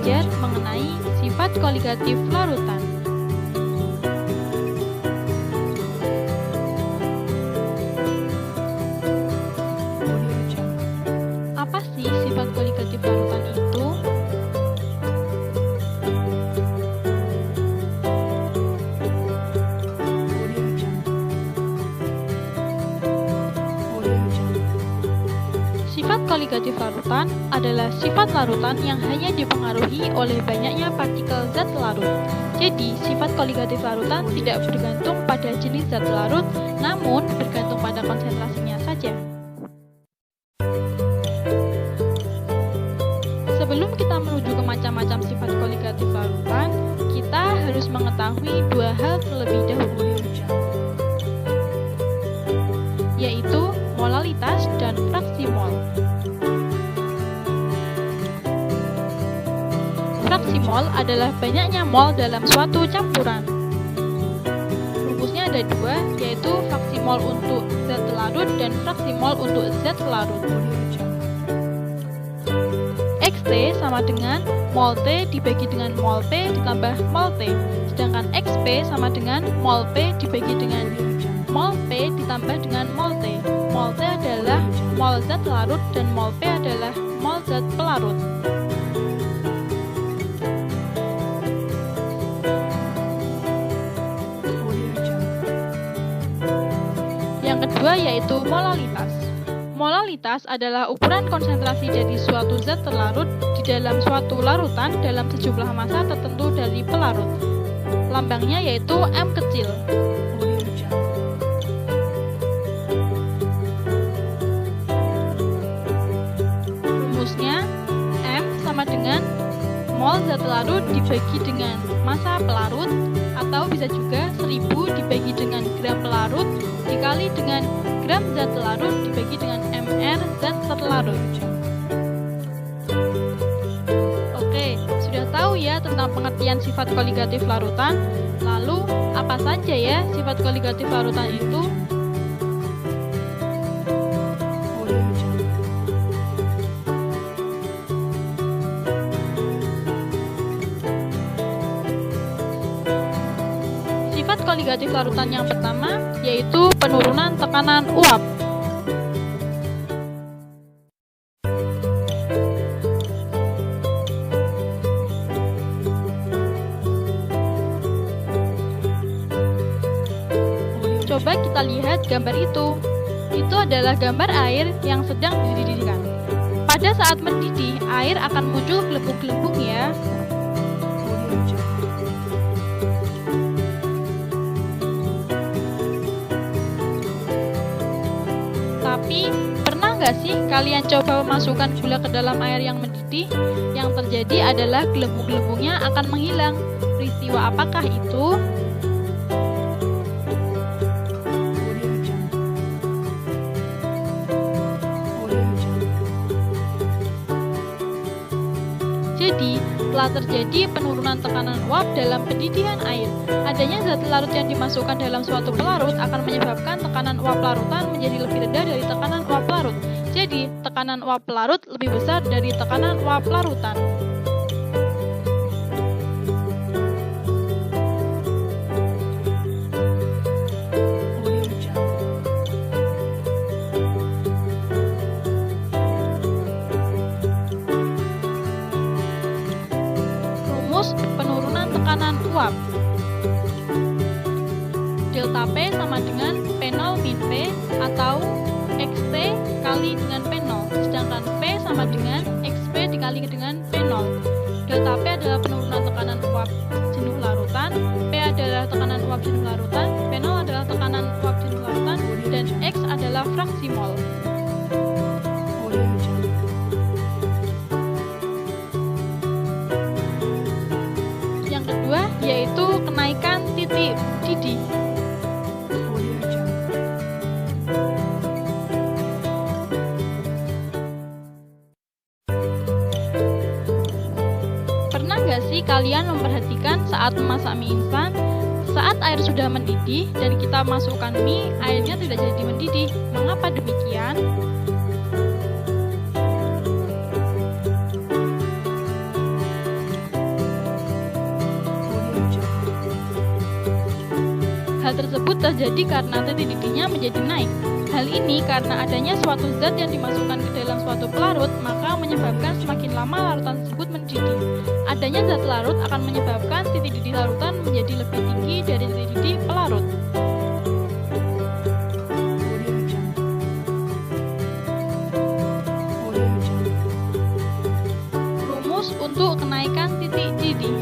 belajar mengenai sifat koligatif larutan. Apa sih sifat koligatif larutan itu? Sifat koligatif larutan adalah sifat larutan yang hanya dipengaruhi oleh banyaknya partikel zat larut. Jadi, sifat koligatif larutan tidak bergantung pada jenis zat larut, namun bergantung pada konsentrasinya saja. Sebelum kita menuju ke macam-macam sifat koligatif larutan, kita harus mengetahui dua hal terlebih dahulu, yaitu molalitas dan fraksi mol. Fraksi mol adalah banyaknya mol dalam suatu campuran. Rumusnya ada dua, yaitu fraksi mol untuk zat larut dan fraksi mol untuk zat larut. Xt sama dengan mol T dibagi dengan mol P ditambah mol T, sedangkan Xp sama dengan mol P dibagi dengan mol P ditambah dengan mol T. Mol T adalah mol zat larut dan mol P adalah mol zat pelarut. Yang kedua yaitu molalitas. Molalitas adalah ukuran konsentrasi dari suatu zat terlarut di dalam suatu larutan dalam sejumlah massa tertentu dari pelarut. Lambangnya yaitu M kecil. Rumusnya M sama dengan mol zat larut dibagi dengan massa pelarut, atau bisa juga 1000 dibagi dengan gram pelarut dikali dengan gram zat larut dibagi dengan mR zat terlarut. Oke, sudah tahu ya tentang pengertian sifat koligatif larutan. Lalu, apa saja ya sifat koligatif larutan itu? Sifat koligatif larutan yang pertama yaitu penurunan tekanan uap. Coba kita lihat gambar itu. Itu adalah gambar air yang sedang dididihkan. Pada saat mendidih, air akan muncul gelembung-gelembung ya. Tapi, pernah nggak sih kalian coba memasukkan gula ke dalam air yang mendidih? Yang terjadi adalah gelembung-gelembungnya akan menghilang. Peristiwa apakah itu? Jadi, telah terjadi penurunan tekanan uap dalam pendidihan air. Adanya zat larut yang dimasukkan dalam suatu pelarut akan menyebabkan tekanan uap larutan menjadi lebih rendah dari tekanan uap larut. Jadi, tekanan uap pelarut lebih besar dari tekanan uap larutan. Penurunan tekanan uap. Delta P sama dengan P0 min P atau Xt kali dengan P0, sedangkan P sama dengan Xp dikali dengan P0. Delta P adalah penurunan tekanan uap jenuh larutan, P adalah tekanan uap jenuh larutan, P0 adalah tekanan uap jenuh larutan, dan X adalah fraksi mol. Kedua yaitu kenaikan titik didih. Pernah nggak sih kalian memperhatikan saat memasak mie instan, saat air sudah mendidih dan kita masukkan mie, airnya tidak jadi mendidih. Mengapa demikian? Hal tersebut terjadi karena titik didihnya menjadi naik. Hal ini karena adanya suatu zat yang dimasukkan ke dalam suatu pelarut, maka menyebabkan semakin lama larutan tersebut mendidih. Adanya zat larut akan menyebabkan titik didih larutan menjadi lebih tinggi dari titik didih pelarut. Rumus untuk kenaikan titik didih.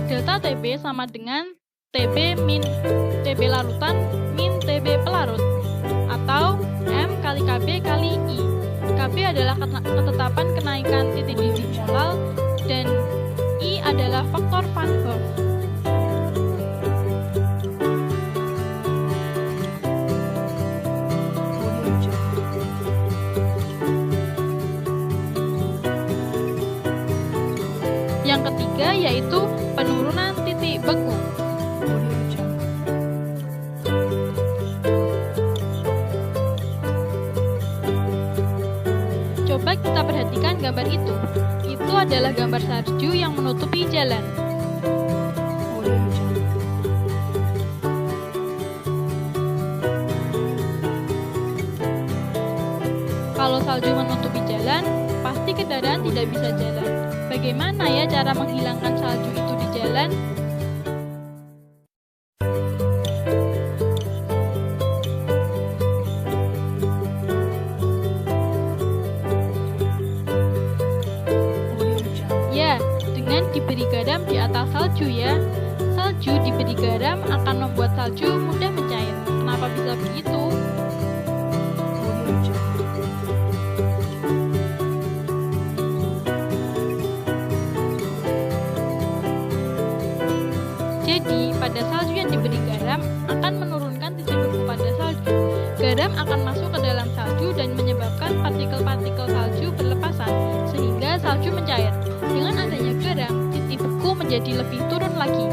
Delta TB sama dengan TB min TB larutan min TB pelarut, atau M kali KB kali I. KB adalah ketetapan kenaikan titik didih molal dan I adalah faktor Van Hoff. Yang ketiga yaitu penurunan titik beku. Coba kita perhatikan gambar itu. Itu adalah gambar salju yang menutupi jalan. Kalau salju menutupi jalan, pasti kendaraan tidak bisa jalan. Bagaimana ya cara menghilangkan salju itu di jalan? Ya, dengan diberi garam di atas salju ya. Salju diberi garam akan membuat salju mudah mencair. Kenapa bisa begitu? Jadi, pada salju yang diberi garam akan menurunkan titik beku pada salju. Garam akan masuk ke dalam salju dan menyebabkan partikel-partikel salju berlepasan, sehingga salju mencair. Dengan adanya garam, titik beku menjadi lebih turun lagi.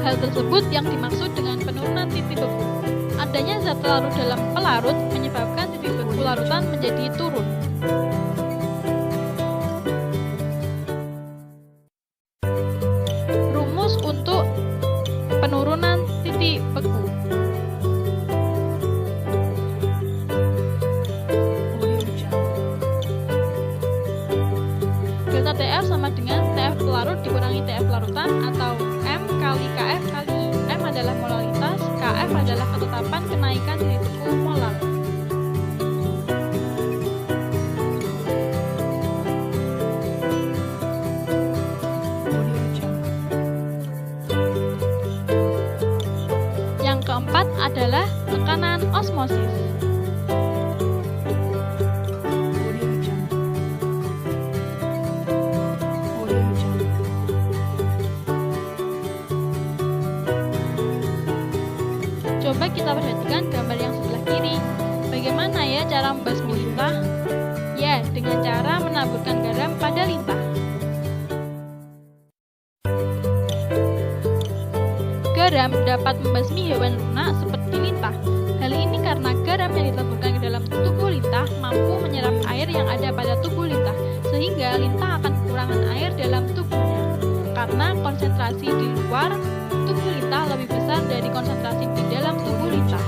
Hal tersebut yang dimaksud dengan penurunan titik beku. Adanya zat larut dalam pelarut menyebabkan titik beku larutan menjadi turun. Untuk penurunan titik beku. Delta TF sama dengan TF pelarut dikurangi TF larutan, atau M kali KF kali I. M adalah molalitas, KF adalah ketetapan kenaikan titik beku molal. Keempat adalah tekanan osmosis. Coba kita perhatikan gambar yang sebelah kiri. Bagaimana ya cara membasmi lintah? Ya, dengan cara menaburkan garam pada lintah. Garam dapat membasmi hewan lunak seperti lintah. Hal ini karena garam yang ditaburkan ke dalam tubuh lintah mampu menyerap air yang ada pada tubuh lintah, sehingga lintah akan kekurangan air dalam tubuhnya. Karena konsentrasi di luar tubuh lintah lebih besar dari konsentrasi di dalam tubuh lintah.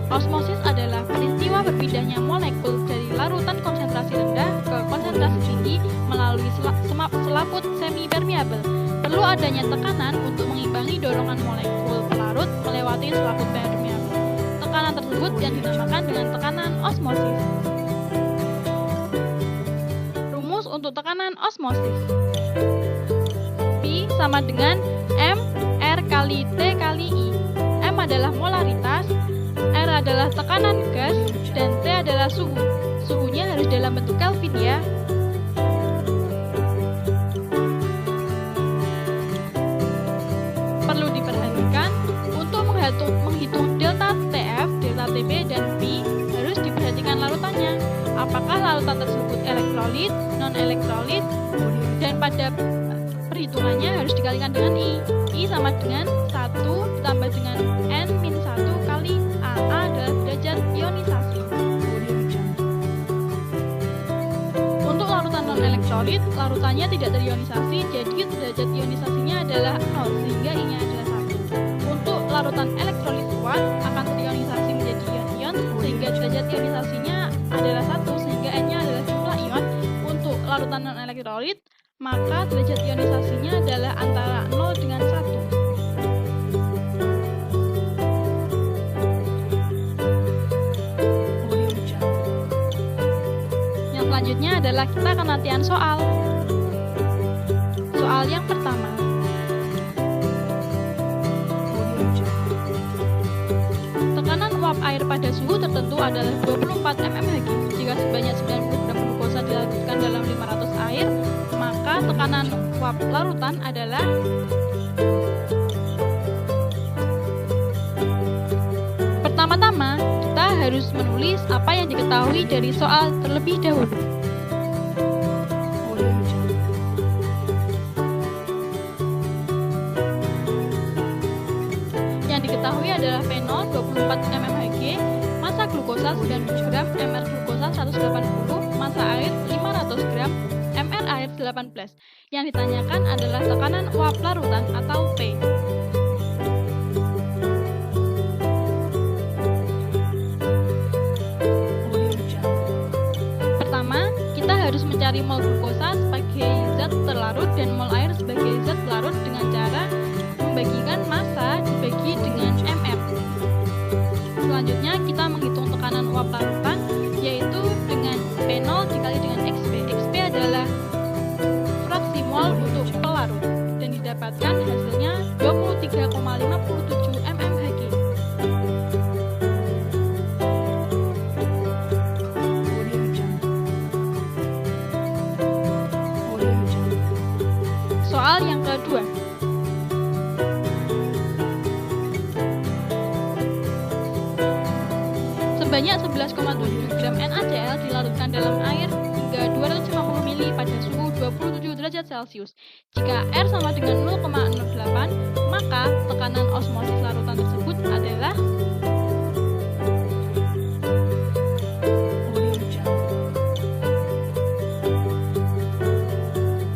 Osmosis adalah peristiwa berpindahnya molekul dari larutan konsentrasi rendah ke konsentrasi tinggi melalui selaput semi-permeabel. Perlu adanya tekanan untuk mengimbangi dorongan molekul pelarut melewati selaput permeabel. Tekanan tersebut yang dinamakan dengan tekanan osmosis. Rumus untuk tekanan osmosis. P sama dengan M R kali T kali I. M adalah molaritas, R adalah tekanan gas, dan T adalah suhu. Suhunya harus dalam bentuk Kelvin ya. Perlu diperhatikan, apakah larutan tersebut elektrolit, non-elektrolit, dan pada perhitungannya harus dikalikan dengan I sama dengan 1 ditambah dengan N-1 kali A adalah derajat ionisasi. Untuk larutan non-elektrolit, larutannya tidak terionisasi, jadi derajat ionisasinya adalah 0, sehingga I-nya adalah 1. Untuk larutan elektrolit kuat, akan terionisasi menjadi ion-ion, sehingga derajat ionisasinya adalah 1, sehingga N-nya adalah jumlah ion. Untuk larutan non-elektrolit, maka derajat ionisasinya adalah antara 0 dengan 1. Yang selanjutnya adalah kita akan latihan soal. Soal yang pertama. Tekanan uap air pada suhu tertentu adalah 24 mmHg. Jika sebanyak 90 gram glukosa dilarutkan dalam 500 air, maka tekanan uap larutan adalah pertama-tama kita harus menulis apa yang diketahui dari soal terlebih dahulu. Yang diketahui adalah P0 24 mmHg, massa glukosa 90 gram, mR glukosa 180, massa air 500 gram, mR air 18. Yang ditanyakan adalah tekanan uap larutan atau P. Pertama, kita harus mencari mol glukosa sebagai zat terlarut dan mol air sebagai zat pelarut dengan cara membagikan massa dibagi dengan mR. Selanjutnya kita menghitung tekanan uap larutan, yaitu dengan P0 dikali dengan XP. XP adalah fraksi mol untuk pelarut dan didapatkan hasilnya 23,57 mmHg. Soal yang kedua. Sebanyak 11,7 gram NaCl dilarutkan dalam air hingga 250 ml pada suhu 27 derajat Celcius. Jika R sama dengan 0,08, maka tekanan osmosis larutan tersebut adalah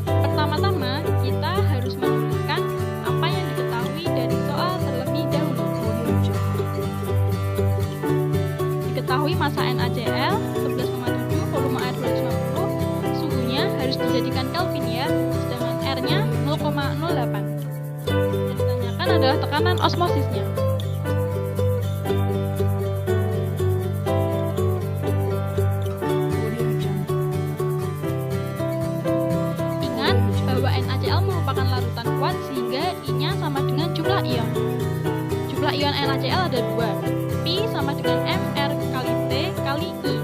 pertama-tama kita harus menuliskan apa yang diketahui dari soal terlebih dahulu. Diketahui massa NaCl 11,7, volume air 250, suhunya harus dijadikan Kelvin ya, sedangkan R-nya 0,08. Yang ditanyakan adalah tekanan osmosisnya. Ingat bahwa NaCl merupakan larutan kuat sehingga I-nya sama dengan jumlah ion. Jumlah ion NaCl ada 2, Pi sama dengan mR kali T kali I.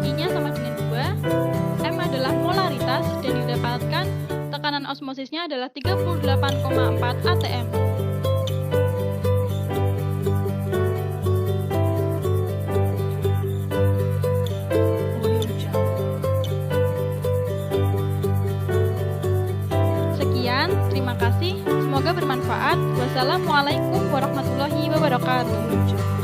I-nya sama dengan 2, M adalah molaritas dan didapatkan tekanan osmosisnya adalah 38,4 atm. Sekian, terima kasih. Semoga bermanfaat. Wassalamualaikum warahmatullahi wabarakatuh.